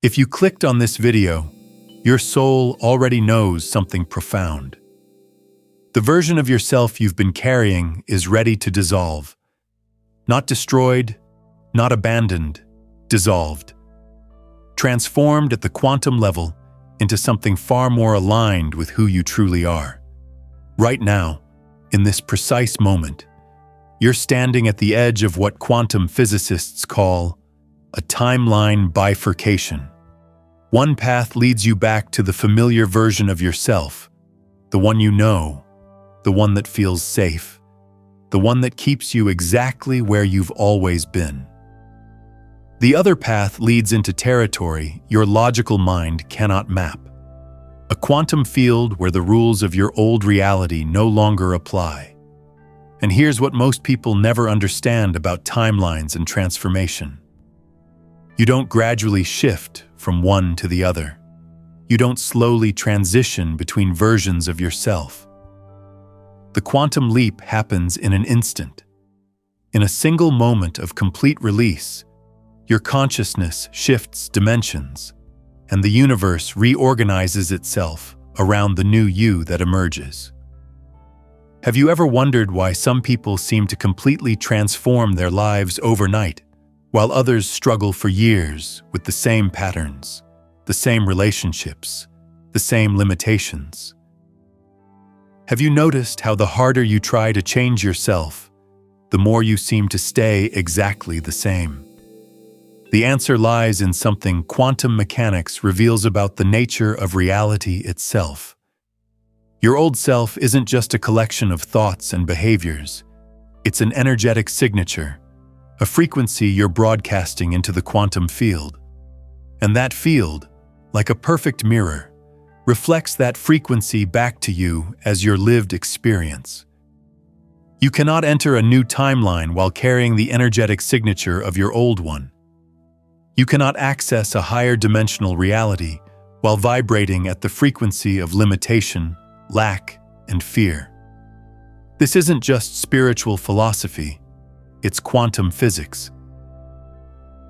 If you clicked on this video, your soul already knows something profound. The version of yourself you've been carrying is ready to dissolve. Not destroyed, not abandoned, dissolved. Transformed at the quantum level into something far more aligned with who you truly are. Right now, in this precise moment, you're standing at the edge of what quantum physicists call a timeline bifurcation. One path leads you back to the familiar version of yourself, the one you know, the one that feels safe, the one that keeps you exactly where you've always been. The other path leads into territory your logical mind cannot map, a quantum field where the rules of your old reality no longer apply. And here's what most people never understand about timelines and transformation. You don't gradually shift from one to the other. You don't slowly transition between versions of yourself. The quantum leap happens in an instant. In a single moment of complete release, your consciousness shifts dimensions, and the universe reorganizes itself around the new you that emerges. Have you ever wondered why some people seem to completely transform their lives overnight, while others struggle for years with the same patterns, the same relationships, the same limitations? Have you noticed how the harder you try to change yourself, the more you seem to stay exactly the same? The answer lies in something quantum mechanics reveals about the nature of reality itself. Your old self isn't just a collection of thoughts and behaviors. It's an energetic signature, a frequency you're broadcasting into the quantum field. And that field, like a perfect mirror, reflects that frequency back to you as your lived experience. You cannot enter a new timeline while carrying the energetic signature of your old one. You cannot access a higher dimensional reality while vibrating at the frequency of limitation, lack, and fear. This isn't just spiritual philosophy, it's quantum physics.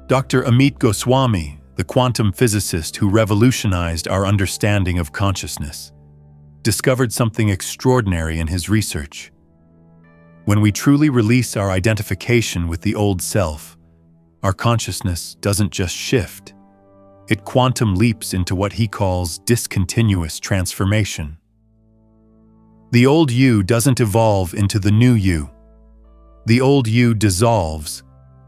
Dr. Amit Goswami, the quantum physicist who revolutionized our understanding of consciousness, discovered something extraordinary in his research. When we truly release our identification with the old self, our consciousness doesn't just shift, it quantum leaps into what he calls discontinuous transformation. The old you doesn't evolve into the new you. The old you dissolves,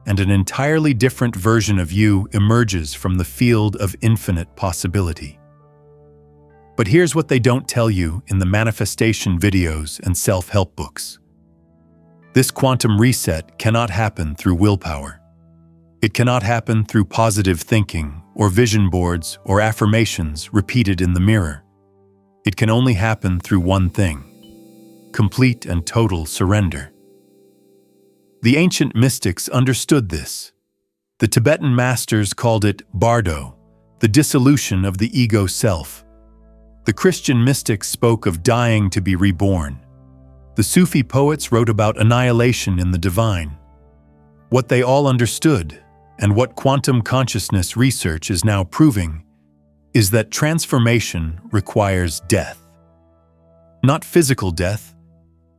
and an entirely different version of you emerges from the field of infinite possibility. But here's what they don't tell you in the manifestation videos and self-help books. This quantum reset cannot happen through willpower. It cannot happen through positive thinking or vision boards or affirmations repeated in the mirror. It can only happen through one thing: complete and total surrender. The ancient mystics understood this. The Tibetan masters called it bardo, the dissolution of the ego self. The Christian mystics spoke of dying to be reborn. The Sufi poets wrote about annihilation in the divine. What they all understood, and what quantum consciousness research is now proving, is that transformation requires death. Not physical death,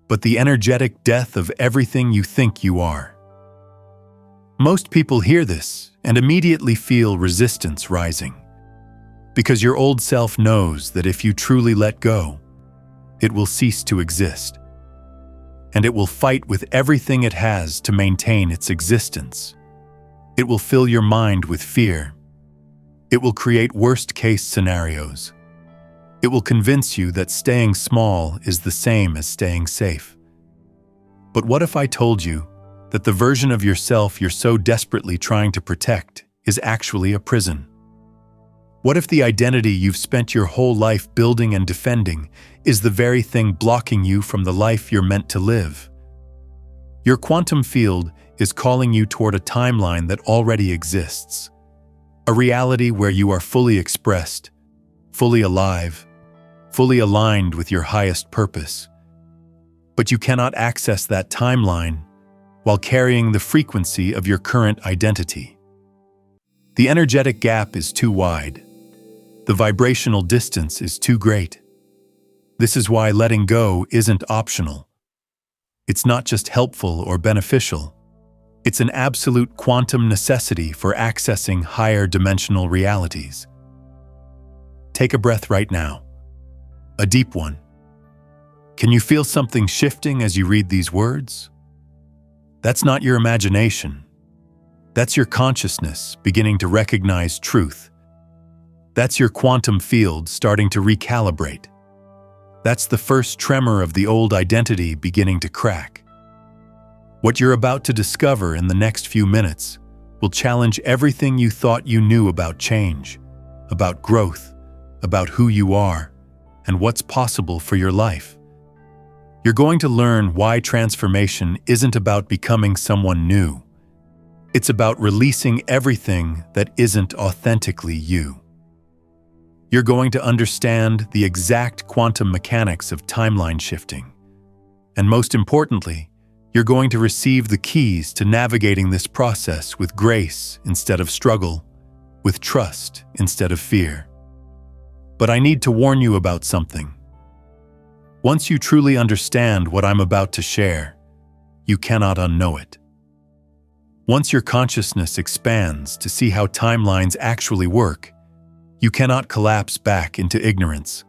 but the energetic death of everything you think you are. Most people hear this and immediately feel resistance rising, because your old self knows that if you truly let go, it will cease to exist, and it will fight with everything it has to maintain its existence. It will fill your mind with fear. It will create worst-case scenarios. It will convince you that staying small is the same as staying safe. But what if I told you that the version of yourself you're so desperately trying to protect is actually a prison? What if the identity you've spent your whole life building and defending is the very thing blocking you from the life you're meant to live? Your quantum field is calling you toward a timeline that already exists, a reality where you are fully expressed, fully alive, fully aligned with your highest purpose. But you cannot access that timeline while carrying the frequency of your current identity. The energetic gap is too wide. The vibrational distance is too great. This is why letting go isn't optional. It's not just helpful or beneficial. It's an absolute quantum necessity for accessing higher dimensional realities. Take a breath right now. A deep one. Can you feel something shifting as you read these words? That's not your imagination. That's your consciousness beginning to recognize truth. That's your quantum field starting to recalibrate. That's the first tremor of the old identity beginning to crack. What you're about to discover in the next few minutes will challenge everything you thought you knew about change, about growth, about who you are, and what's possible for your life. You're going to learn why transformation isn't about becoming someone new. It's about releasing everything that isn't authentically you. You're going to understand the exact quantum mechanics of timeline shifting. And most importantly, you're going to receive the keys to navigating this process with grace instead of struggle, with trust instead of fear. But I need to warn you about something. Once you truly understand what I'm about to share, you cannot unknow it. Once your consciousness expands to see how timelines actually work, you cannot collapse back into ignorance.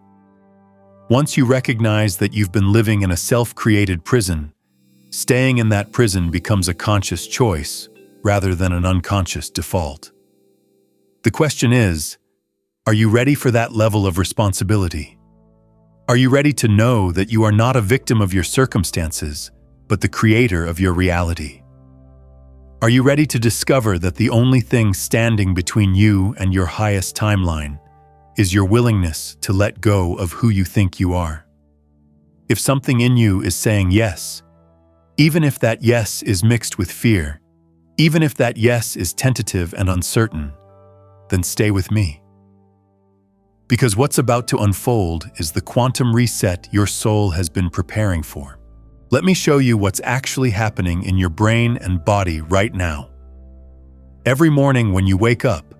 Once you recognize that you've been living in a self-created prison, staying in that prison becomes a conscious choice rather than an unconscious default. The question is, are you ready for that level of responsibility? Are you ready to know that you are not a victim of your circumstances, but the creator of your reality? Are you ready to discover that the only thing standing between you and your highest timeline is your willingness to let go of who you think you are? If something in you is saying yes, even if that yes is mixed with fear, even if that yes is tentative and uncertain, then stay with me. Because what's about to unfold is the quantum reset your soul has been preparing for. Let me show you what's actually happening in your brain and body right now. Every morning when you wake up,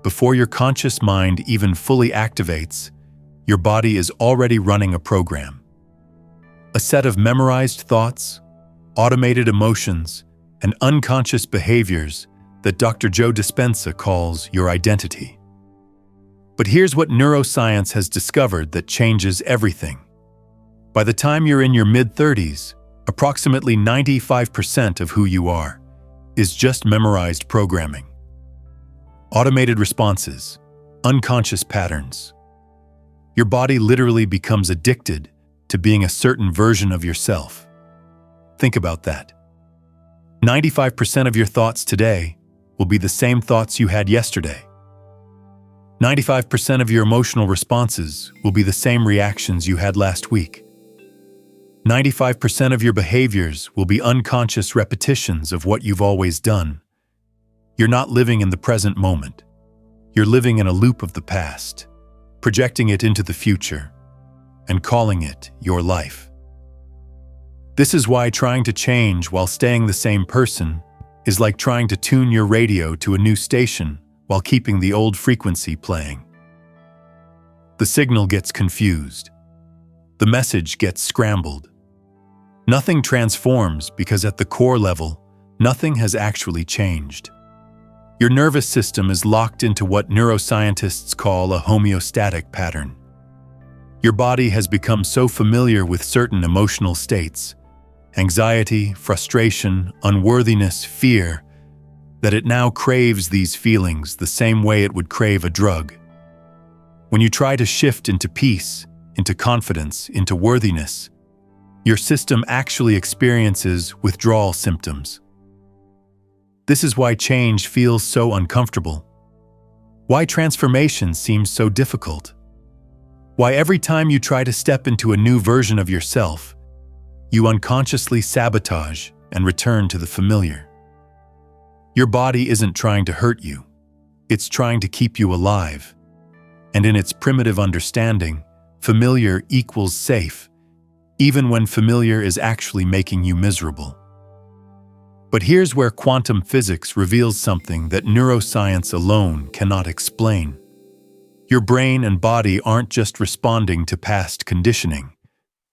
before your conscious mind even fully activates, your body is already running a program. A set of memorized thoughts, automated emotions, and unconscious behaviors that Dr. Joe Dispenza calls your identity. But here's what neuroscience has discovered that changes everything. By the time you're in your mid-30s, approximately 95% of who you are is just memorized programming. Automated responses, unconscious patterns. Your body literally becomes addicted to being a certain version of yourself. Think about that. 95% of your thoughts today will be the same thoughts you had yesterday. 95% of your emotional responses will be the same reactions you had last week. 95% of your behaviors will be unconscious repetitions of what you've always done. You're not living in the present moment. You're living in a loop of the past, projecting it into the future, and calling it your life. This is why trying to change while staying the same person is like trying to tune your radio to a new station while keeping the old frequency playing. The signal gets confused. The message gets scrambled. Nothing transforms because at the core level, nothing has actually changed. Your nervous system is locked into what neuroscientists call a homeostatic pattern. Your body has become so familiar with certain emotional states, anxiety, frustration, unworthiness, fear, that it now craves these feelings the same way it would crave a drug. When you try to shift into peace, into confidence, into worthiness, your system actually experiences withdrawal symptoms. This is why change feels so uncomfortable. Why transformation seems so difficult. Why every time you try to step into a new version of yourself, you unconsciously sabotage and return to the familiar. Your body isn't trying to hurt you. It's trying to keep you alive. And in its primitive understanding, familiar equals safe, even when familiar is actually making you miserable. But here's where quantum physics reveals something that neuroscience alone cannot explain. Your brain and body aren't just responding to past conditioning.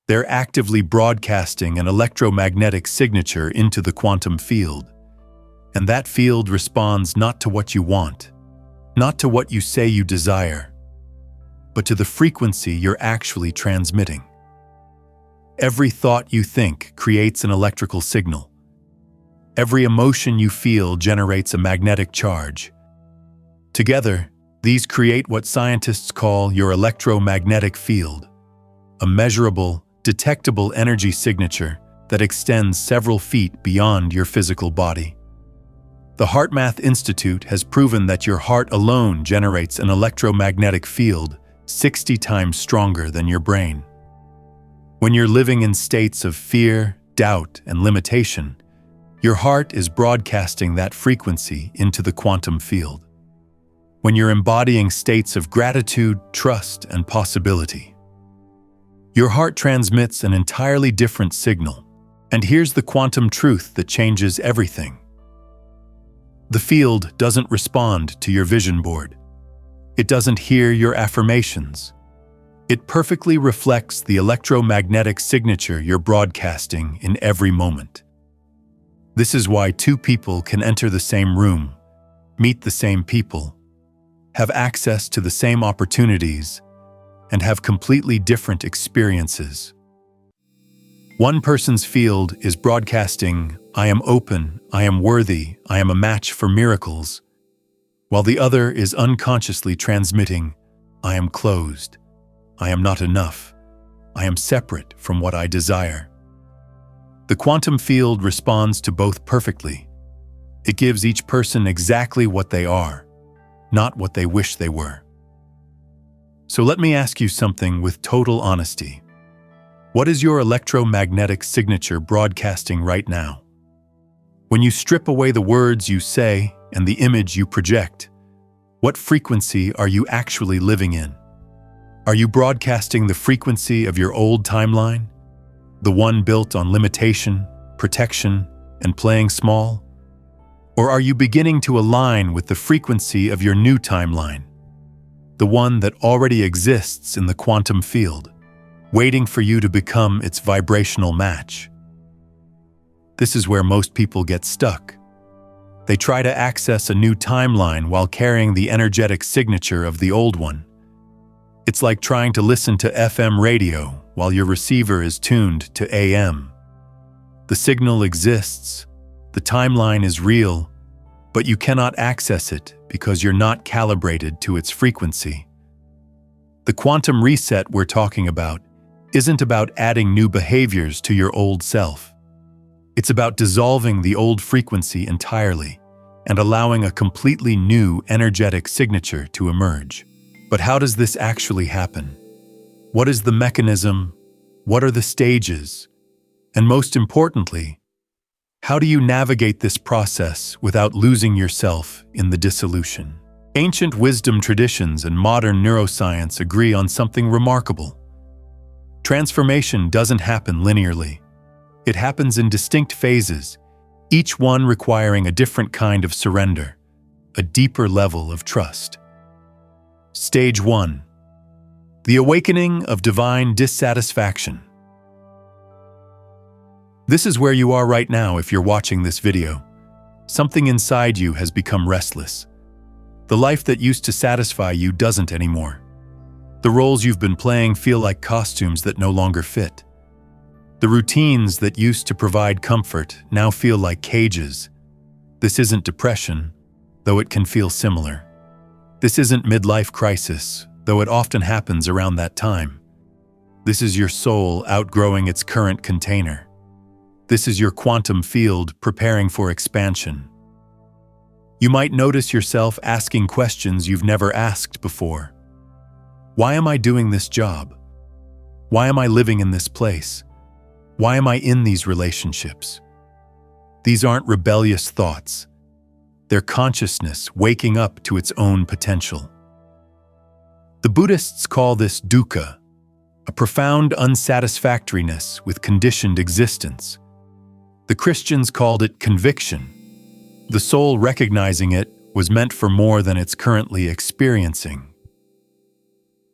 They're actively broadcasting an electromagnetic signature into the quantum field. And that field responds not to what you want, not to what you say you desire, but to the frequency you're actually transmitting. Every thought you think creates an electrical signal. Every emotion you feel generates a magnetic charge. Together, these create what scientists call your electromagnetic field, a measurable, detectable energy signature that extends several feet beyond your physical body. The HeartMath Institute has proven that your heart alone generates an electromagnetic field 60 times stronger than your brain. When you're living in states of fear, doubt, and limitation, your heart is broadcasting that frequency into the quantum field. When you're embodying states of gratitude, trust, and possibility, your heart transmits an entirely different signal. And here's the quantum truth that changes everything. The field doesn't respond to your vision board. It doesn't hear your affirmations. It perfectly reflects the electromagnetic signature you're broadcasting in every moment. This is why two people can enter the same room, meet the same people, have access to the same opportunities, and have completely different experiences. One person's field is broadcasting, "I am open, I am worthy, I am a match for miracles," while the other is unconsciously transmitting, "I am closed, I am not enough, I am separate from what I desire." The quantum field responds to both perfectly. It gives each person exactly what they are, not what they wish they were. So let me ask you something with total honesty. What is your electromagnetic signature broadcasting right now? When you strip away the words you say and the image you project, what frequency are you actually living in? Are you broadcasting the frequency of your old timeline? The one built on limitation, protection, and playing small? Or are you beginning to align with the frequency of your new timeline? The one that already exists in the quantum field, waiting for you to become its vibrational match. This is where most people get stuck. They try to access a new timeline while carrying the energetic signature of the old one. It's like trying to listen to FM radio while your receiver is tuned to AM. The signal exists, the timeline is real, but you cannot access it because you're not calibrated to its frequency. The quantum reset we're talking about isn't about adding new behaviors to your old self. It's about dissolving the old frequency entirely and allowing a completely new energetic signature to emerge. But how does this actually happen? What is the mechanism? What are the stages? And most importantly, how do you navigate this process without losing yourself in the dissolution? Ancient wisdom traditions and modern neuroscience agree on something remarkable. Transformation doesn't happen linearly. It happens in distinct phases, each one requiring a different kind of surrender, a deeper level of trust. Stage 1. The awakening of divine dissatisfaction. This is where you are right now if you're watching this video. Something inside you has become restless. The life that used to satisfy you doesn't anymore. The roles you've been playing feel like costumes that no longer fit. The routines that used to provide comfort now feel like cages. This isn't depression, though it can feel similar. This isn't midlife crisis, though it often happens around that time. This is your soul outgrowing its current container. This is your quantum field preparing for expansion. You might notice yourself asking questions you've never asked before. Why am I doing this job? Why am I living in this place? Why am I in these relationships? These aren't rebellious thoughts. They're consciousness waking up to its own potential. The Buddhists call this dukkha, a profound unsatisfactoriness with conditioned existence. The Christians called it conviction. The soul recognizing it was meant for more than it's currently experiencing.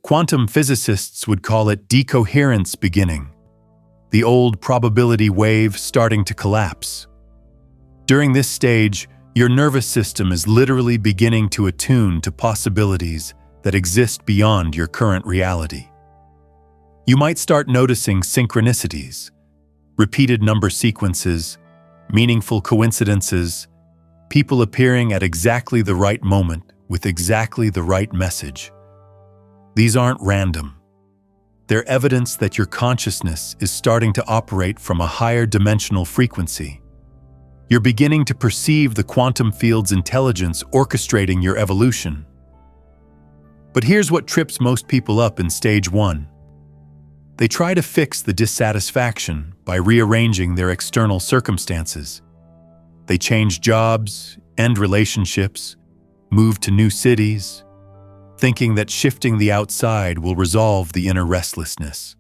Quantum physicists would call it decoherence beginning, the old probability wave starting to collapse. During this stage, your nervous system is literally beginning to attune to possibilities that exist beyond your current reality. You might start noticing synchronicities, repeated number sequences, meaningful coincidences, people appearing at exactly the right moment with exactly the right message. These aren't random. They're evidence that your consciousness is starting to operate from a higher dimensional frequency. You're beginning to perceive the quantum field's intelligence orchestrating your evolution. But here's what trips most people up in stage 1. They try to fix the dissatisfaction by rearranging their external circumstances. They change jobs, end relationships, move to new cities, thinking that shifting the outside will resolve the inner restlessness.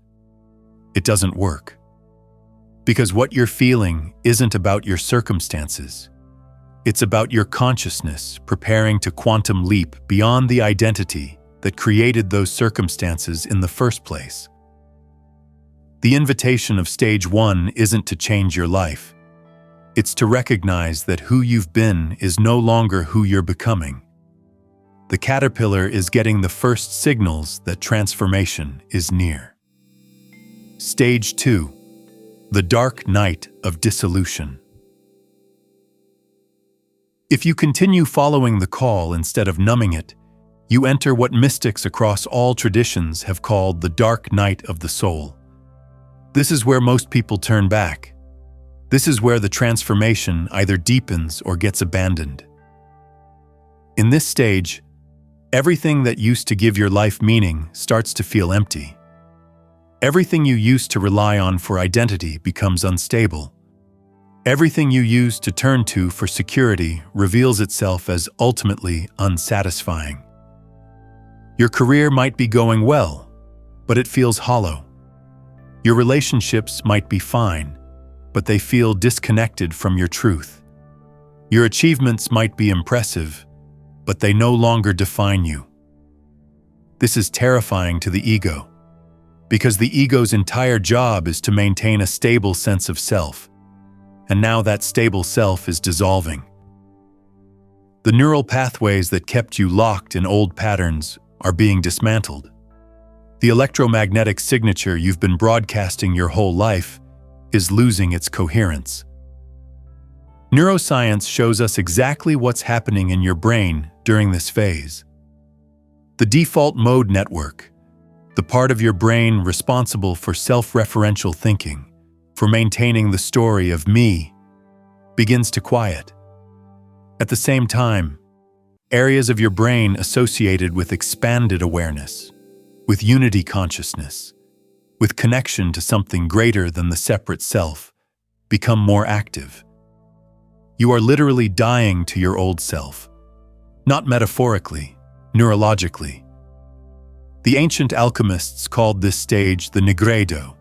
It doesn't work. Because what you're feeling isn't about your circumstances. It's about your consciousness preparing to quantum leap beyond the identity that created those circumstances in the first place. The invitation of stage 1 isn't to change your life. It's to recognize that who you've been is no longer who you're becoming. The caterpillar is getting the first signals that transformation is near. Stage 2. The dark night of dissolution. If you continue following the call instead of numbing it, you enter what mystics across all traditions have called the dark night of the soul. This is where most people turn back. This is where the transformation either deepens or gets abandoned. In this stage, everything that used to give your life meaning starts to feel empty. Everything you used to rely on for identity becomes unstable. Everything you used to turn to for security reveals itself as ultimately unsatisfying. Your career might be going well, but it feels hollow. Your relationships might be fine, but they feel disconnected from your truth. Your achievements might be impressive, but they no longer define you. This is terrifying to the ego, because the ego's entire job is to maintain a stable sense of self, and now that stable self is dissolving. The neural pathways that kept you locked in old patterns are being dismantled. The electromagnetic signature you've been broadcasting your whole life is losing its coherence. Neuroscience shows us exactly what's happening in your brain during this phase. The default mode network, the part of your brain responsible for self-referential thinking, for maintaining the story of me, begins to quiet. At the same time, areas of your brain associated with expanded awareness, with unity consciousness, with connection to something greater than the separate self, become more active. You are literally dying to your old self, not metaphorically, neurologically. The ancient alchemists called this stage the nigredo,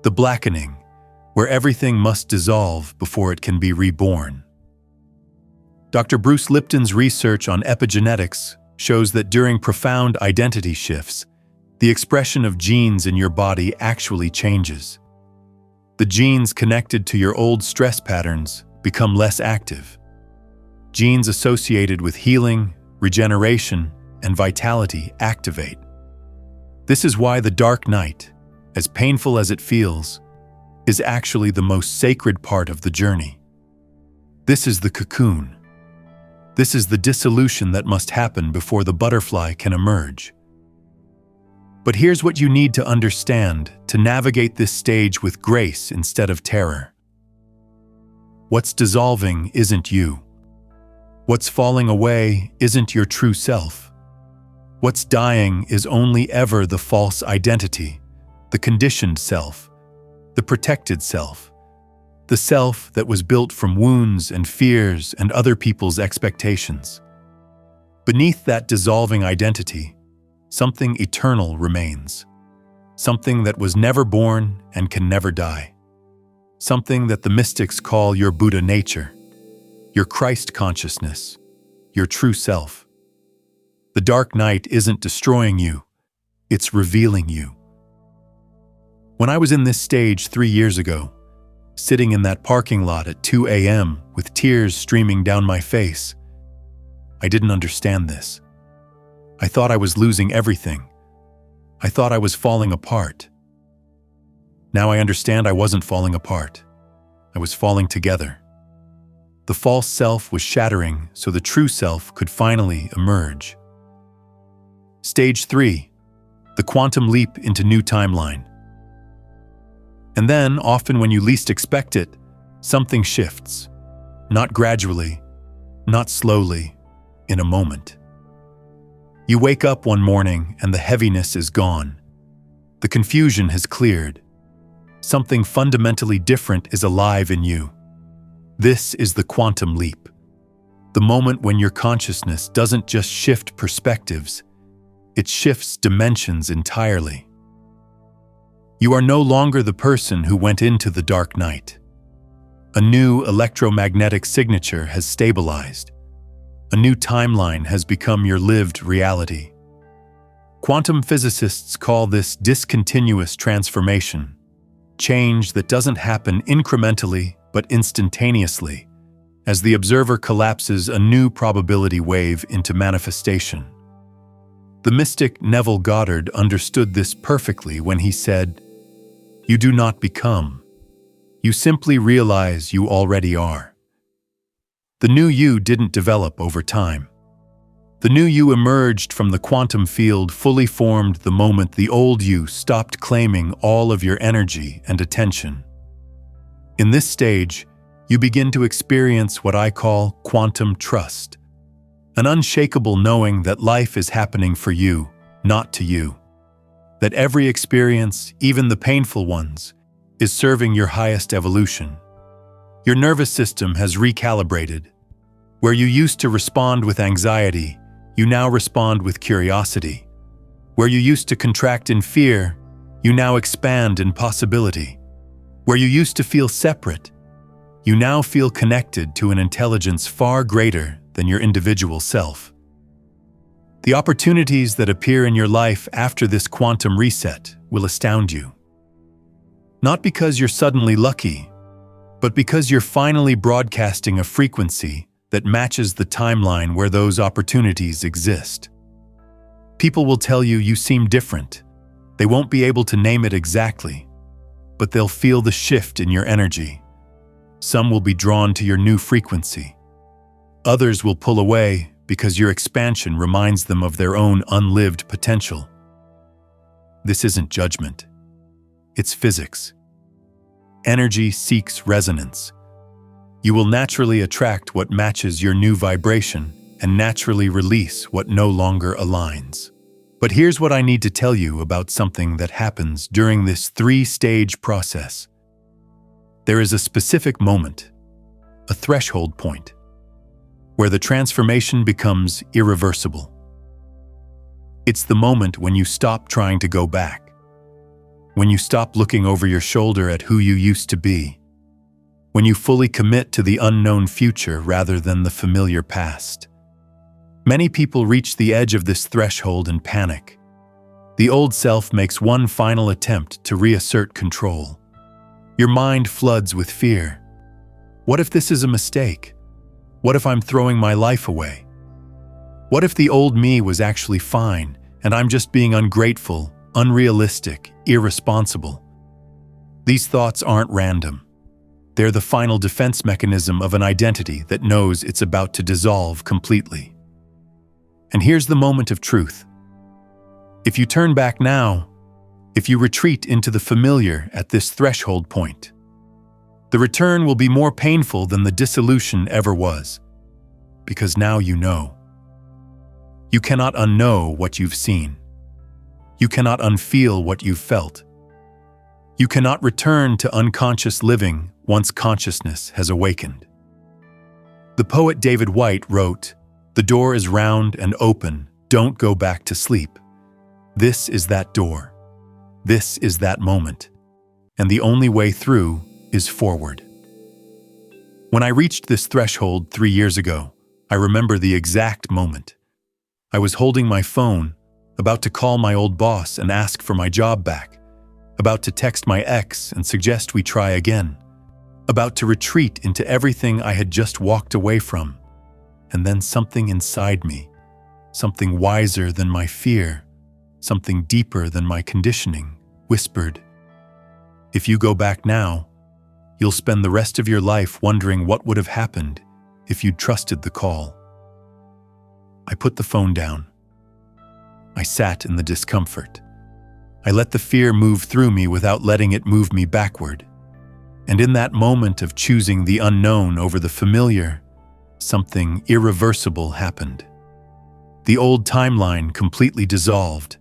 the blackening, where everything must dissolve before it can be reborn. Dr. Bruce Lipton's research on epigenetics shows that during profound identity shifts, the expression of genes in your body actually changes. The genes connected to your old stress patterns become less active. Genes associated with healing, regeneration, and vitality activate. This is why the dark night, as painful as it feels, is actually the most sacred part of the journey. This is the cocoon. This is the dissolution that must happen before the butterfly can emerge. But here's what you need to understand to navigate this stage with grace instead of terror. What's dissolving isn't you. What's falling away isn't your true self. What's dying is only ever the false identity, the conditioned self, the protected self, the self that was built from wounds and fears and other people's expectations. Beneath that dissolving identity, something eternal remains, something that was never born and can never die. something that the mystics call your Buddha nature, your Christ consciousness, your true self. The dark night isn't destroying you, it's revealing you. When I was in this stage 3 years ago, sitting in that parking lot at 2 a.m. with tears streaming down my face, I didn't understand this. I thought I was losing everything. I thought I was falling apart. Now I understand I wasn't falling apart. I was falling together. The false self was shattering so the true self could finally emerge. Stage 3, the quantum leap into new timeline. And then, often when you least expect it, something shifts. Not gradually, not slowly, in a moment. You wake up one morning and the heaviness is gone. The confusion has cleared. Something fundamentally different is alive in you. This is the quantum leap. The moment when your consciousness doesn't just shift perspectives, it shifts dimensions entirely. You are no longer the person who went into the dark night. A new electromagnetic signature has stabilized. A new timeline has become your lived reality. Quantum physicists call this discontinuous transformation, change that doesn't happen incrementally but instantaneously, as the observer collapses a new probability wave into manifestation. The mystic Neville Goddard understood this perfectly when he said, "You do not become. You simply realize you already are." The new you didn't develop over time. The new you emerged from the quantum field fully formed the moment the old you stopped claiming all of your energy and attention. In this stage, you begin to experience what I call quantum trust, an unshakable knowing that life is happening for you, not to you. That every experience, even the painful ones, is serving your highest evolution. Your nervous system has recalibrated. Where you used to respond with anxiety, you now respond with curiosity. Where you used to contract in fear, you now expand in possibility. Where you used to feel separate, you now feel connected to an intelligence far greater than your individual self. The opportunities that appear in your life after this quantum reset will astound you. Not because you're suddenly lucky, but because you're finally broadcasting a frequency that matches the timeline where those opportunities exist. People will tell you you seem different. They won't be able to name it exactly, but they'll feel the shift in your energy. Some will be drawn to your new frequency. Others will pull away because your expansion reminds them of their own unlived potential. This isn't judgment. It's physics. Energy seeks resonance. You will naturally attract what matches your new vibration and naturally release what no longer aligns. But here's what I need to tell you about something that happens during this 3-stage process. There is a specific moment, a threshold point, where the transformation becomes irreversible. It's the moment when you stop trying to go back, when you stop looking over your shoulder at who you used to be, when you fully commit to the unknown future rather than the familiar past. Many people reach the edge of this threshold and panic. The old self makes one final attempt to reassert control. Your mind floods with fear. What if this is a mistake? What if I'm throwing my life away? What if the old me was actually fine and I'm just being ungrateful, unrealistic, irresponsible? These thoughts aren't random. They're the final defense mechanism of an identity that knows it's about to dissolve completely. And here's the moment of truth. If you turn back now, if you retreat into the familiar at this threshold point, the return will be more painful than the dissolution ever was, because now you know. You cannot unknow what you've seen. You cannot unfeel what you've felt. You cannot return to unconscious living once consciousness has awakened. The poet David Whyte wrote, "The door is round and open, don't go back to sleep. This is that door. This is that moment. And the only way through is forward. When I reached this threshold 3 years ago, I remember the exact moment. I was holding my phone, about to call my old boss and ask for my job back, about to text my ex and suggest we try again, about to retreat into everything I had just walked away from. And then something inside me, something wiser than my fear, something deeper than my conditioning, whispered, "If you go back now, you'll spend the rest of your life wondering what would have happened if you'd trusted the call." I put the phone down. I sat in the discomfort. I let the fear move through me without letting it move me backward. And in that moment of choosing the unknown over the familiar, something irreversible happened. The old timeline completely dissolved.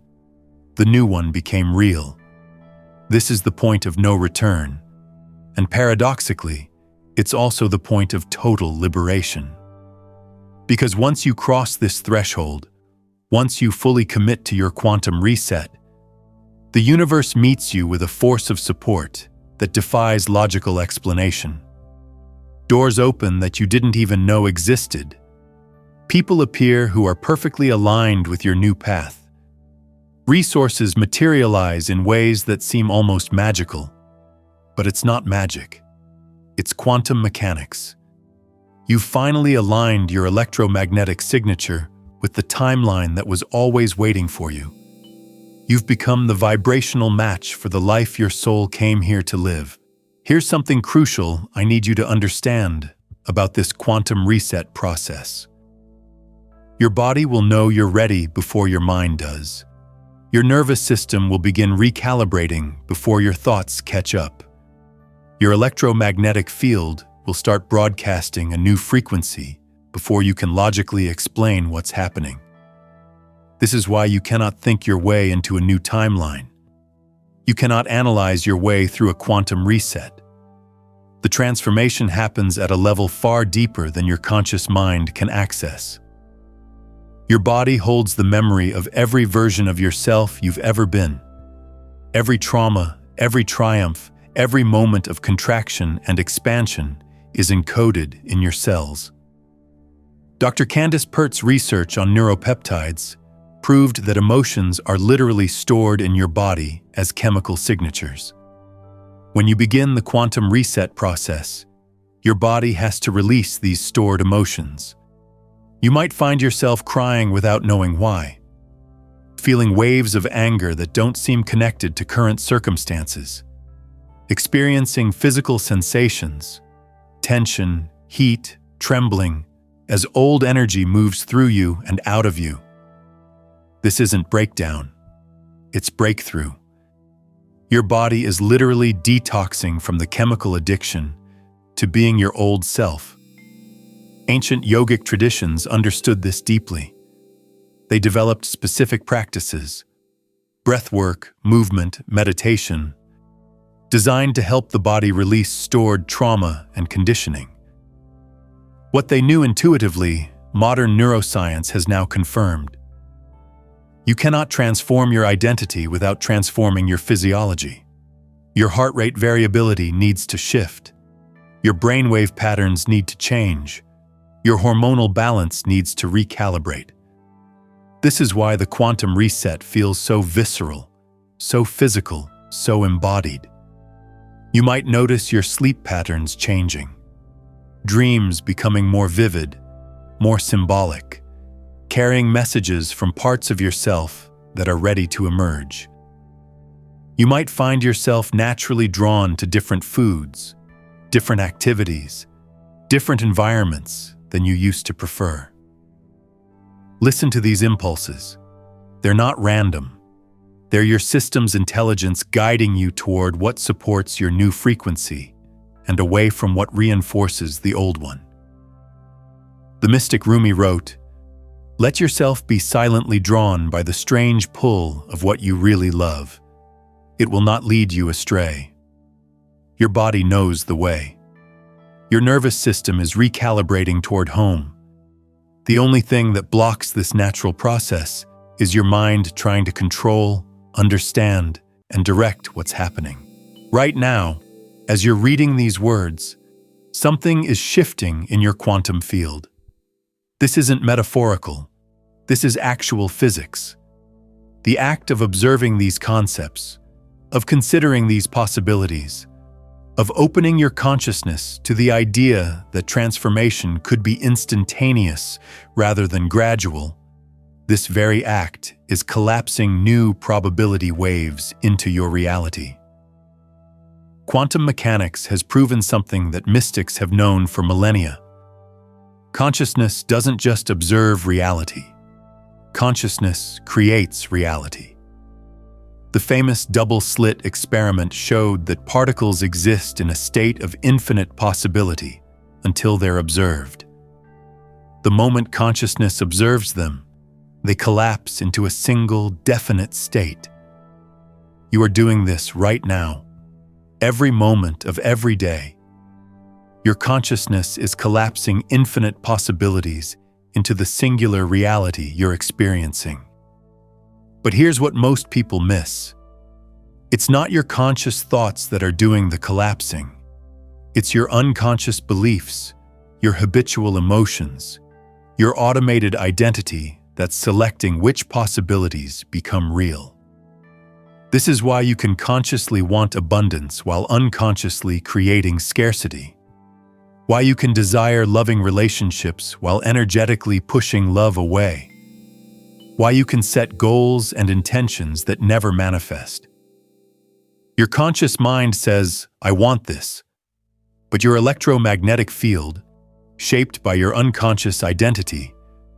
The new one became real. This is the point of no return. And paradoxically, it's also the point of total liberation. Because once you cross this threshold, once you fully commit to your quantum reset, the universe meets you with a force of support that defies logical explanation. Doors open that you didn't even know existed. People appear who are perfectly aligned with your new path. Resources materialize in ways that seem almost magical. But it's not magic. It's quantum mechanics. You've finally aligned your electromagnetic signature with the timeline that was always waiting for you. You've become the vibrational match for the life your soul came here to live. Here's something crucial I need you to understand about this quantum reset process. Your body will know you're ready before your mind does. Your nervous system will begin recalibrating before your thoughts catch up. Your electromagnetic field will start broadcasting a new frequency before you can logically explain what's happening. This is why you cannot think your way into a new timeline. You cannot analyze your way through a quantum reset. The transformation happens at a level far deeper than your conscious mind can access. Your body holds the memory of every version of yourself you've ever been. Every trauma, every triumph, every moment of contraction and expansion is encoded in your cells. Dr. Candace Pert's research on neuropeptides proved that emotions are literally stored in your body as chemical signatures. When you begin the quantum reset process, your body has to release these stored emotions. You might find yourself crying without knowing why, feeling waves of anger that don't seem connected to current circumstances, experiencing physical sensations, tension, heat, trembling, as old energy moves through you and out of you. This isn't breakdown, it's breakthrough. Your body is literally detoxing from the chemical addiction to being your old self. Ancient yogic traditions understood this deeply. They developed specific practices, breathwork, movement, meditation, designed to help the body release stored trauma and conditioning. What they knew intuitively, modern neuroscience has now confirmed. You cannot transform your identity without transforming your physiology. Your heart rate variability needs to shift. Your brainwave patterns need to change. Your hormonal balance needs to recalibrate. This is why the quantum reset feels so visceral, so physical, so embodied. You might notice your sleep patterns changing, dreams becoming more vivid, more symbolic, carrying messages from parts of yourself that are ready to emerge. You might find yourself naturally drawn to different foods, different activities, different environments than you used to prefer. Listen to these impulses. They're not random. They're your system's intelligence guiding you toward what supports your new frequency and away from what reinforces the old one. The mystic Rumi wrote, "Let yourself be silently drawn by the strange pull of what you really love. It will not lead you astray." Your body knows the way. Your nervous system is recalibrating toward home. The only thing that blocks this natural process is your mind trying to control, understand, and direct what's happening. Right now, As you're reading these words, something is shifting in your quantum field. This isn't metaphorical. This is actual physics. The act of observing these concepts, of considering these possibilities, of opening your consciousness to the idea that transformation could be instantaneous rather than gradual, this very act is collapsing new probability waves into your reality. Quantum mechanics has proven something that mystics have known for millennia. Consciousness doesn't just observe reality. Consciousness creates reality. The famous double-slit experiment showed that particles exist in a state of infinite possibility until they're observed. The moment consciousness observes them, they collapse into a single definite state. You are doing this right now. Every moment of every day, your consciousness is collapsing infinite possibilities into the singular reality you're experiencing. But here's what most people miss. It's not your conscious thoughts that are doing the collapsing. It's your unconscious beliefs, your habitual emotions, your automated identity that's selecting which possibilities become real. This is why you can consciously want abundance while unconsciously creating scarcity. Why you can desire loving relationships while energetically pushing love away. Why you can set goals and intentions that never manifest. Your conscious mind says, "I want this," but your electromagnetic field, shaped by your unconscious identity,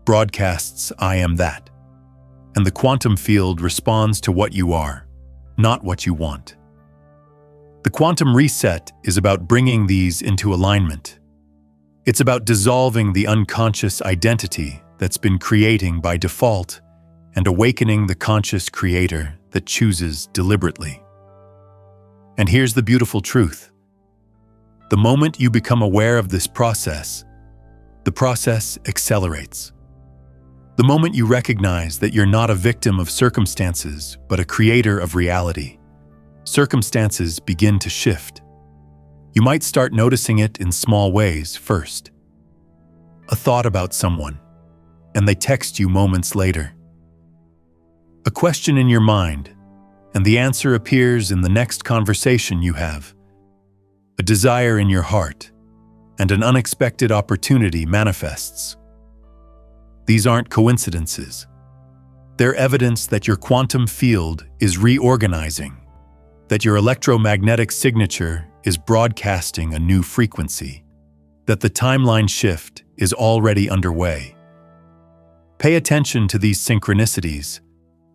broadcasts, "I am that." And the quantum field responds to what you are, not what you want. The quantum reset is about bringing these into alignment. It's about dissolving the unconscious identity that's been creating by default and awakening the conscious creator that chooses deliberately. And here's the beautiful truth. The moment you become aware of this process, the process accelerates. The moment you recognize that you're not a victim of circumstances, but a creator of reality, circumstances begin to shift. You might start noticing it in small ways first. A thought about someone, and they text you moments later. A question in your mind, and the answer appears in the next conversation you have. A desire in your heart, and an unexpected opportunity manifests. These aren't coincidences. They're evidence that your quantum field is reorganizing, that your electromagnetic signature is broadcasting a new frequency, that the timeline shift is already underway. Pay attention to these synchronicities.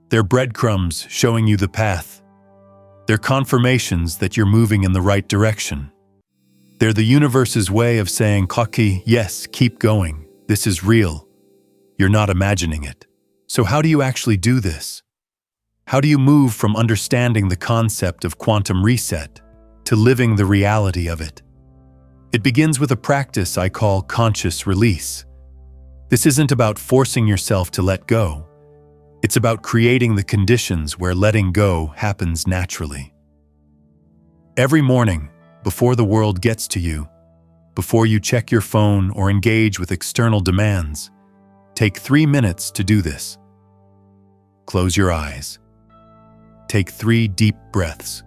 They're breadcrumbs showing you the path. They're confirmations that you're moving in the right direction. They're the universe's way of saying, "Kaki, yes, keep going. This is real. You're not imagining it." So how do you actually do this? How do you move from understanding the concept of quantum reset to living the reality of it? It begins with a practice I call conscious release. This isn't about forcing yourself to let go. It's about creating the conditions where letting go happens naturally. Every morning, before the world gets to you, before you check your phone or engage with external demands, take 3 minutes to do this. Close your eyes. Take 3 deep breaths,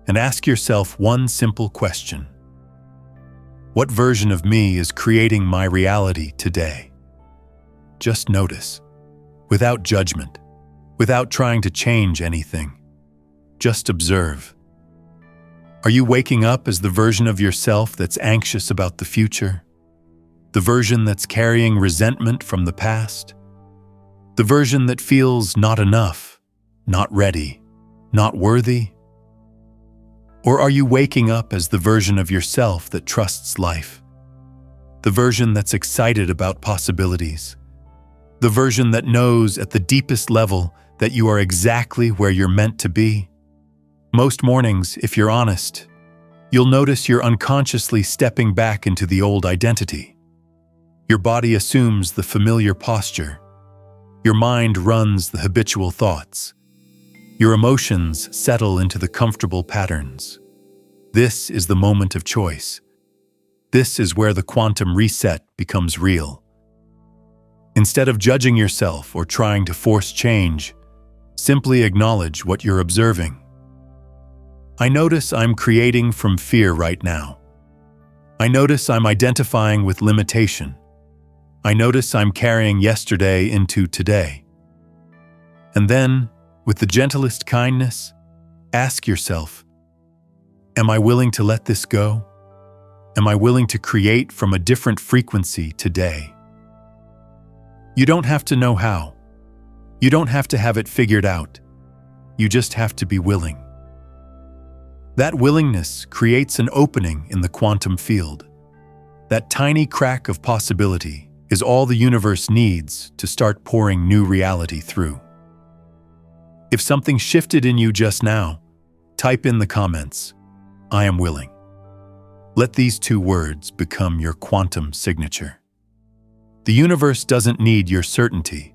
and ask yourself one simple question. What version of me is creating my reality today? Just notice, without judgment, without trying to change anything. Just observe. Are you waking up as the version of yourself that's anxious about the future? The version that's carrying resentment from the past? The version that feels not enough, not ready, not worthy? Or are you waking up as the version of yourself that trusts life? The version that's excited about possibilities? The version that knows at the deepest level that you are exactly where you're meant to be? Most mornings, if you're honest, you'll notice you're unconsciously stepping back into the old identity. Your body assumes the familiar posture. Your mind runs the habitual thoughts. Your emotions settle into the comfortable patterns. This is the moment of choice. This is where the quantum reset becomes real. Instead of judging yourself or trying to force change, simply acknowledge what you're observing. I notice I'm creating from fear right now. I notice I'm identifying with limitation. I notice I'm carrying yesterday into today. And then, with the gentlest kindness, ask yourself, am I willing to let this go? Am I willing to create from a different frequency today? You don't have to know how. You don't have to have it figured out. You just have to be willing. That willingness creates an opening in the quantum field. That tiny crack of possibility is all the universe needs to start pouring new reality through. If something shifted in you just now, type in the comments, I am willing. Let these 2 words become your quantum signature. The universe doesn't need your certainty.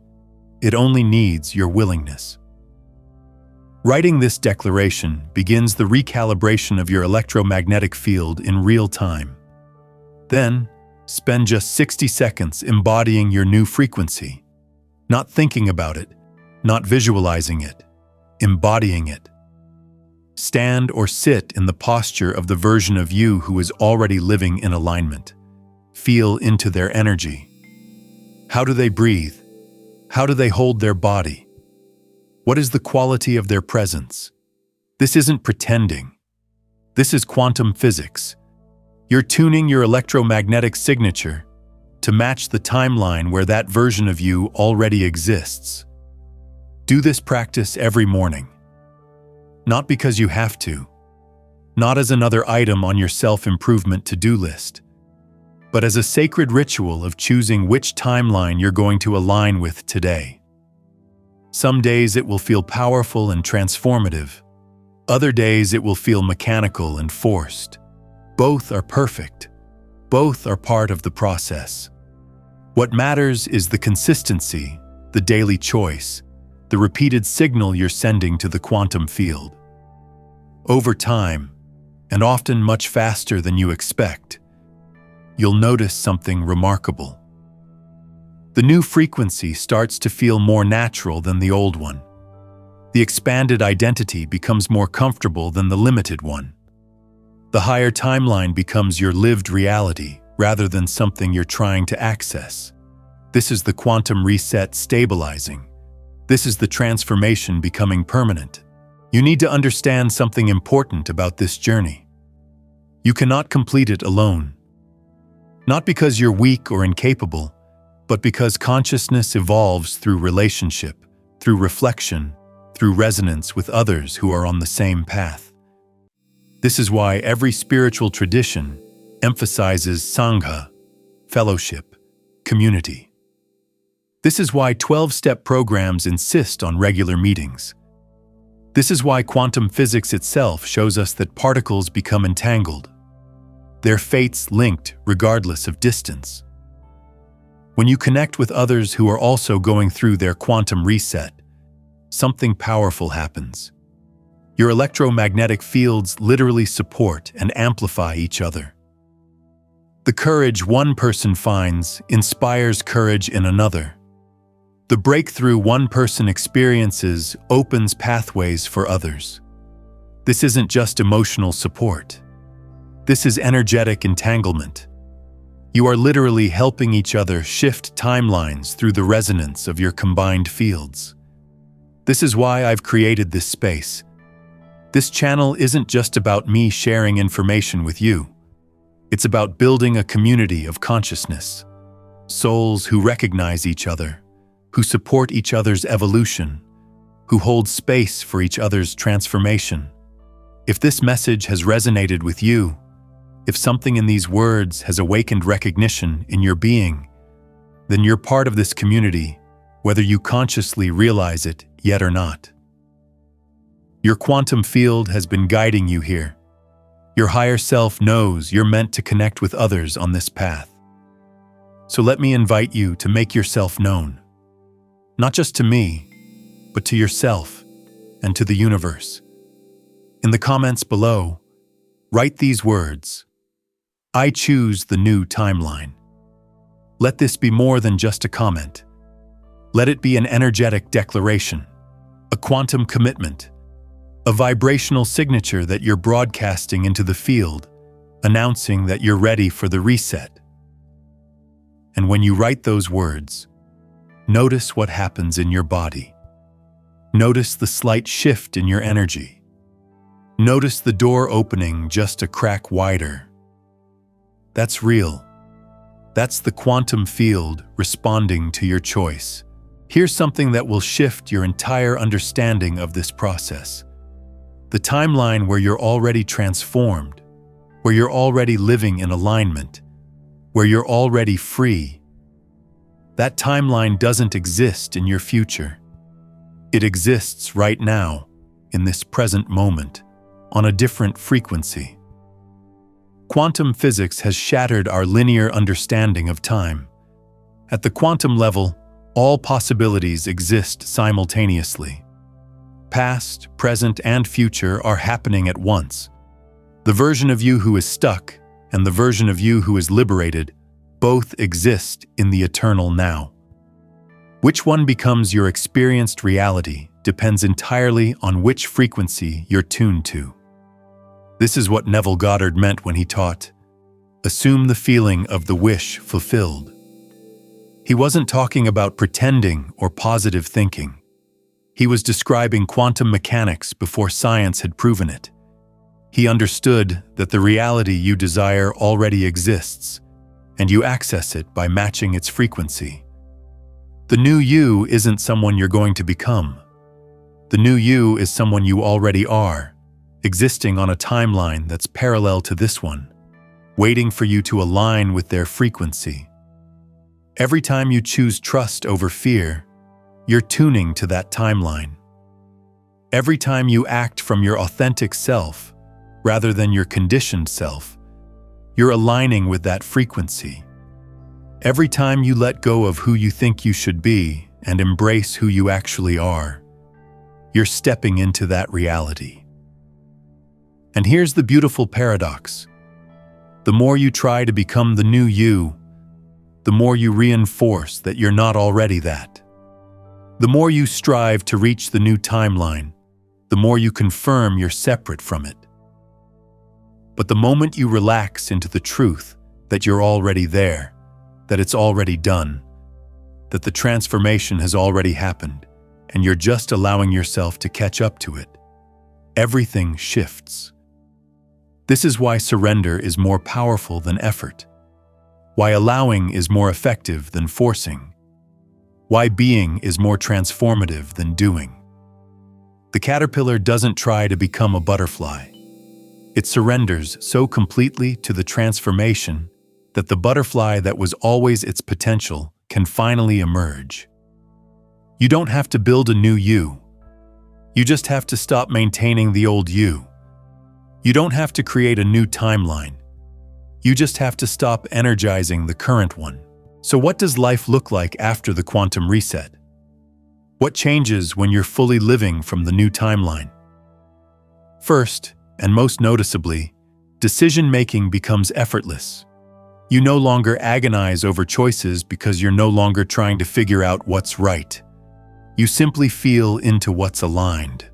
It only needs your willingness. Writing this declaration begins the recalibration of your electromagnetic field in real time. Then, spend just 60 seconds embodying your new frequency, not thinking about it, not visualizing it, embodying it. Stand or sit in the posture of the version of you who is already living in alignment. Feel into their energy. How do they breathe? How do they hold their body? What is the quality of their presence? This isn't pretending. This is quantum physics. You're tuning your electromagnetic signature to match the timeline where that version of you already exists. Do this practice every morning. Not because you have to, not as another item on your self-improvement to-do list, but as a sacred ritual of choosing which timeline you're going to align with today. Some days it will feel powerful and transformative. Other days it will feel mechanical and forced. Both are perfect. Both are part of the process. What matters is the consistency, the daily choice, the repeated signal you're sending to the quantum field. Over time, and often much faster than you expect, you'll notice something remarkable. The new frequency starts to feel more natural than the old one. The expanded identity becomes more comfortable than the limited one. The higher timeline becomes your lived reality rather than something you're trying to access. This is the quantum reset stabilizing. This is the transformation becoming permanent. You need to understand something important about this journey. You cannot complete it alone. Not because you're weak or incapable, but because consciousness evolves through relationship, through reflection, through resonance with others who are on the same path. This is why every spiritual tradition emphasizes Sangha, fellowship, community. This is why 12-step programs insist on regular meetings. This is why quantum physics itself shows us that particles become entangled, their fates linked regardless of distance. When you connect with others who are also going through their quantum reset, something powerful happens. Your electromagnetic fields literally support and amplify each other. The courage one person finds inspires courage in another. The breakthrough one person experiences opens pathways for others. This isn't just emotional support. This is energetic entanglement. You are literally helping each other shift timelines through the resonance of your combined fields. This is why I've created this space. This channel isn't just about me sharing information with you. It's about building a community of consciousness. Souls who recognize each other, who support each other's evolution, who hold space for each other's transformation. If this message has resonated with you, if something in these words has awakened recognition in your being, then you're part of this community, whether you consciously realize it yet or not. Your quantum field has been guiding you here. Your higher self knows you're meant to connect with others on this path. So let me invite you to make yourself known. Not just to me, but to yourself and to the universe. In the comments below, Write these words: I choose the new timeline. Let this be more than just a comment. Let it be an energetic declaration, a quantum commitment, a vibrational signature that you're broadcasting into the field, announcing that you're ready for the reset. And when you write those words, notice what happens in your body. Notice the slight shift in your energy. Notice the door opening just a crack wider. That's real. That's the quantum field responding to your choice. Here's something that will shift your entire understanding of this process. The timeline where you're already transformed, where you're already living in alignment, where you're already free. That timeline doesn't exist in your future. It exists right now, in this present moment, on a different frequency. Quantum physics has shattered our linear understanding of time. At the quantum level, all possibilities exist simultaneously. Past, present, and future are happening at once. The version of you who is stuck and the version of you who is liberated both exist in the eternal now. Which one becomes your experienced reality depends entirely on which frequency you're tuned to. This is what Neville Goddard meant when he taught, "Assume the feeling of the wish fulfilled." He wasn't talking about pretending or positive thinking. He was describing quantum mechanics before science had proven it. He understood that the reality you desire already exists, and you access it by matching its frequency. The new you isn't someone you're going to become. The new you is someone you already are, existing on a timeline that's parallel to this one, waiting for you to align with their frequency. Every time you choose trust over fear, you're tuning to that timeline. Every time you act from your authentic self, rather than your conditioned self, you're aligning with that frequency. Every time you let go of who you think you should be and embrace who you actually are, you're stepping into that reality. And here's the beautiful paradox. The more you try to become the new you, the more you reinforce that you're not already that. The more you strive to reach the new timeline, the more you confirm you're separate from it. But the moment you relax into the truth that you're already there, that it's already done, that the transformation has already happened, and you're just allowing yourself to catch up to it, everything shifts. This is why surrender is more powerful than effort, why allowing is more effective than forcing, why being is more transformative than doing. The caterpillar doesn't try to become a butterfly. It surrenders so completely to the transformation that the butterfly that was always its potential can finally emerge. You don't have to build a new you. You just have to stop maintaining the old you. You don't have to create a new timeline. You just have to stop energizing the current one. So what does life look like after the quantum reset? What changes when you're fully living from the new timeline? First, and most noticeably, decision-making becomes effortless. You no longer agonize over choices because you're no longer trying to figure out what's right. You simply feel into what's aligned.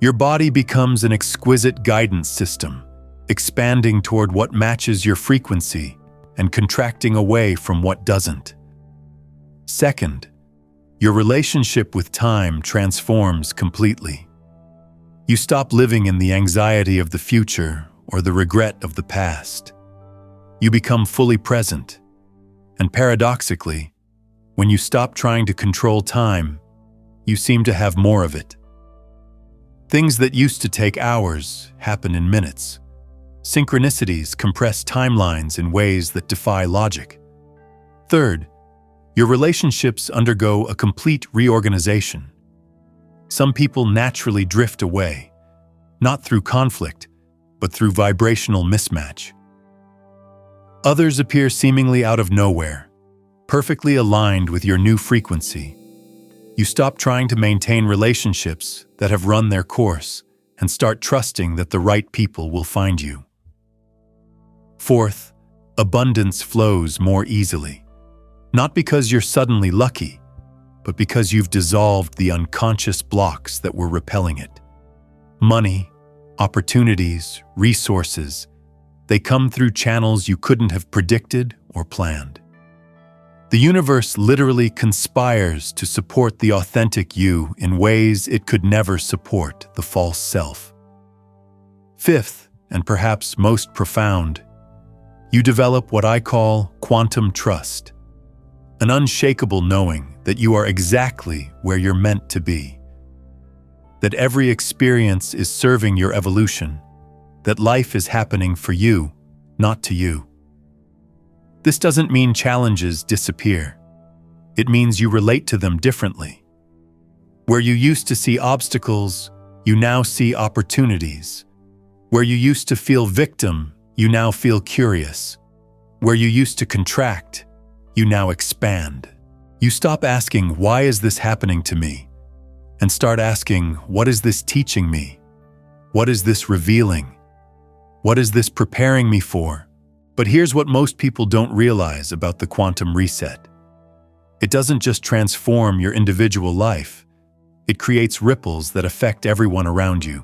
Your body becomes an exquisite guidance system, expanding toward what matches your frequency and contracting away from what doesn't. Second, your relationship with time transforms completely. You stop living in the anxiety of the future or the regret of the past. You become fully present, and paradoxically, when you stop trying to control time, you seem to have more of it. Things that used to take hours happen in minutes. Synchronicities compress timelines in ways that defy logic. Third, your relationships undergo a complete reorganization. Some people naturally drift away, not through conflict, but through vibrational mismatch. Others appear seemingly out of nowhere, perfectly aligned with your new frequency. You stop trying to maintain relationships that have run their course and start trusting that the right people will find you. Fourth, abundance flows more easily. Not because you're suddenly lucky, but because you've dissolved the unconscious blocks that were repelling it. Money, opportunities, resources, they come through channels you couldn't have predicted or planned. The universe literally conspires to support the authentic you in ways it could never support the false self. Fifth, and perhaps most profound, you develop what I call quantum trust, an unshakable knowing that you are exactly where you're meant to be, that every experience is serving your evolution, that life is happening for you, not to you. This doesn't mean challenges disappear. It means you relate to them differently. Where you used to see obstacles, you now see opportunities. Where you used to feel victim, you now feel curious. Where you used to contract, you now expand. You stop asking, why is this happening to me? And start asking, what is this teaching me? What is this revealing? What is this preparing me for? But here's what most people don't realize about the quantum reset. It doesn't just transform your individual life. It creates ripples that affect everyone around you.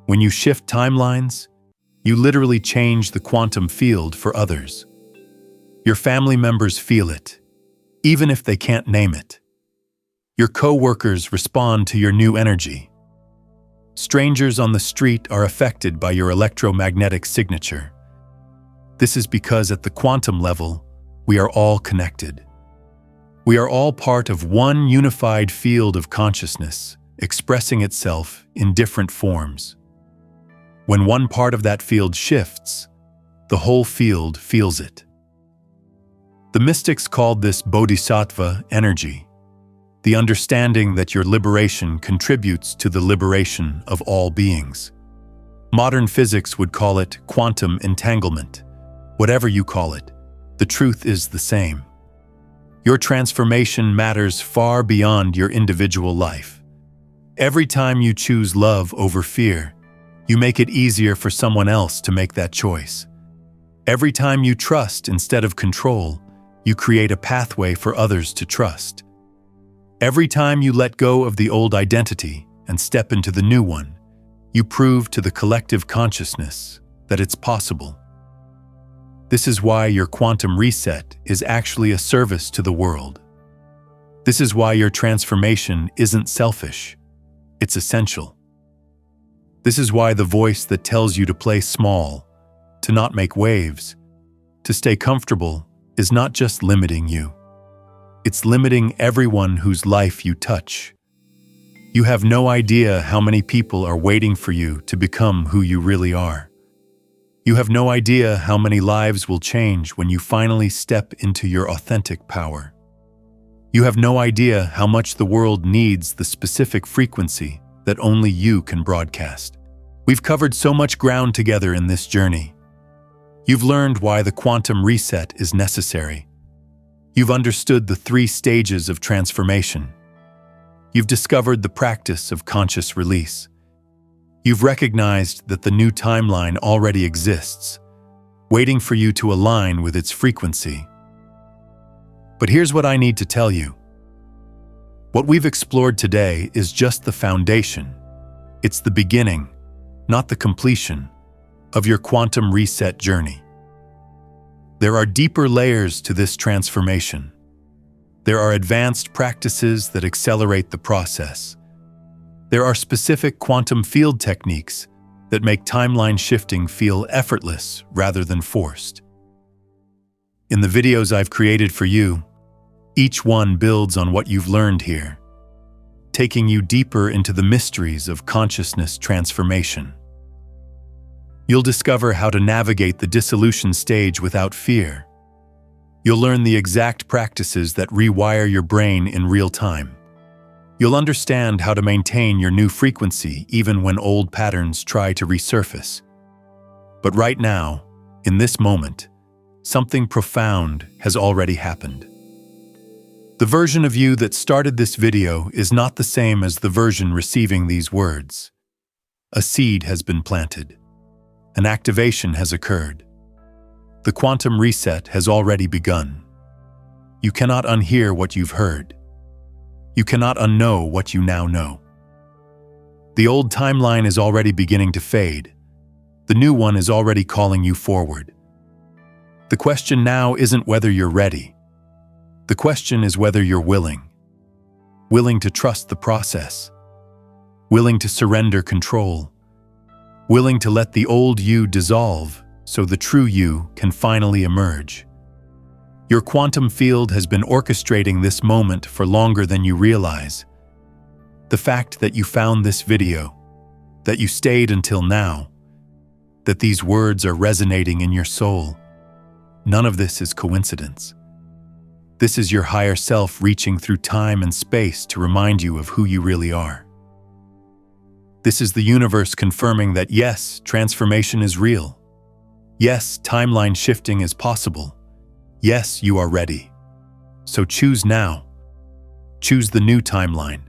When you shift timelines, you literally change the quantum field for others. Your family members feel it, even if they can't name it. Your co-workers respond to your new energy. Strangers on the street are affected by your electromagnetic signature. This is because at the quantum level, we are all connected. We are all part of one unified field of consciousness, expressing itself in different forms. When one part of that field shifts, the whole field feels it. The mystics called this bodhisattva energy, the understanding that your liberation contributes to the liberation of all beings. Modern physics would call it quantum entanglement. Whatever you call it, the truth is the same. Your transformation matters far beyond your individual life. Every time you choose love over fear, you make it easier for someone else to make that choice. Every time you trust instead of control, you create a pathway for others to trust. Every time you let go of the old identity and step into the new one, you prove to the collective consciousness that it's possible. This is why your quantum reset is actually a service to the world. This is why your transformation isn't selfish, it's essential. This is why the voice that tells you to play small, to not make waves, to stay comfortable is not just limiting you. It's limiting everyone whose life you touch. You have no idea how many people are waiting for you to become who you really are. You have no idea how many lives will change when you finally step into your authentic power. You have no idea how much the world needs the specific frequency that only you can broadcast. We've covered so much ground together in this journey. You've learned why the quantum reset is necessary. You've understood the 3 stages of transformation. You've discovered the practice of conscious release. You've recognized that the new timeline already exists, waiting for you to align with its frequency. But here's what I need to tell you. What we've explored today is just the foundation. It's the beginning, not the completion, of your quantum reset journey. There are deeper layers to this transformation. There are advanced practices that accelerate the process. There are specific quantum field techniques that make timeline shifting feel effortless rather than forced. In the videos I've created for you, each one builds on what you've learned here, taking you deeper into the mysteries of consciousness transformation. You'll discover how to navigate the dissolution stage without fear. You'll learn the exact practices that rewire your brain in real time. You'll understand how to maintain your new frequency even when old patterns try to resurface. But right now, in this moment, something profound has already happened. The version of you that started this video is not the same as the version receiving these words. A seed has been planted. An activation has occurred. The quantum reset has already begun. You cannot unhear what you've heard. You cannot unknow what you now know. The old timeline is already beginning to fade. The new one is already calling you forward. The question now isn't whether you're ready. The question is whether you're willing. Willing to trust the process. Willing to surrender control. Willing to let the old you dissolve so the true you can finally emerge. Your quantum field has been orchestrating this moment for longer than you realize. The fact that you found this video, that you stayed until now, that these words are resonating in your soul, none of this is coincidence. This is your higher self reaching through time and space to remind you of who you really are. This is the universe confirming that yes, transformation is real. Yes, timeline shifting is possible. Yes, you are ready. So choose now. Choose the new timeline.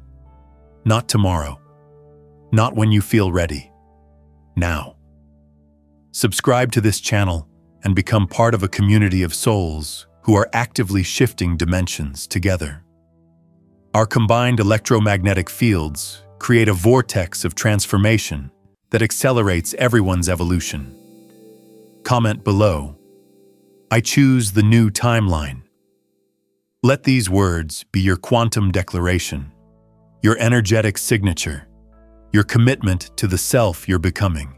Not tomorrow. Not when you feel ready. Now. Subscribe to this channel and become part of a community of souls who are actively shifting dimensions together. Our combined electromagnetic fields create a vortex of transformation that accelerates everyone's evolution. Comment below, I choose the new timeline. Let these words be your quantum declaration, your energetic signature, your commitment to the self you're becoming.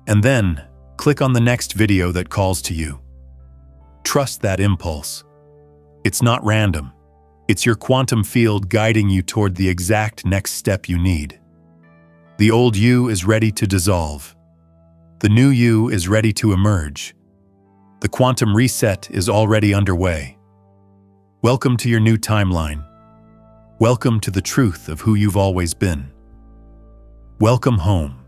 And then, click on the next video that calls to you. Trust that impulse. It's not random. It's your quantum field guiding you toward the exact next step you need. The old you is ready to dissolve. The new you is ready to emerge. The quantum reset is already underway. Welcome to your new timeline. Welcome to the truth of who you've always been. Welcome home.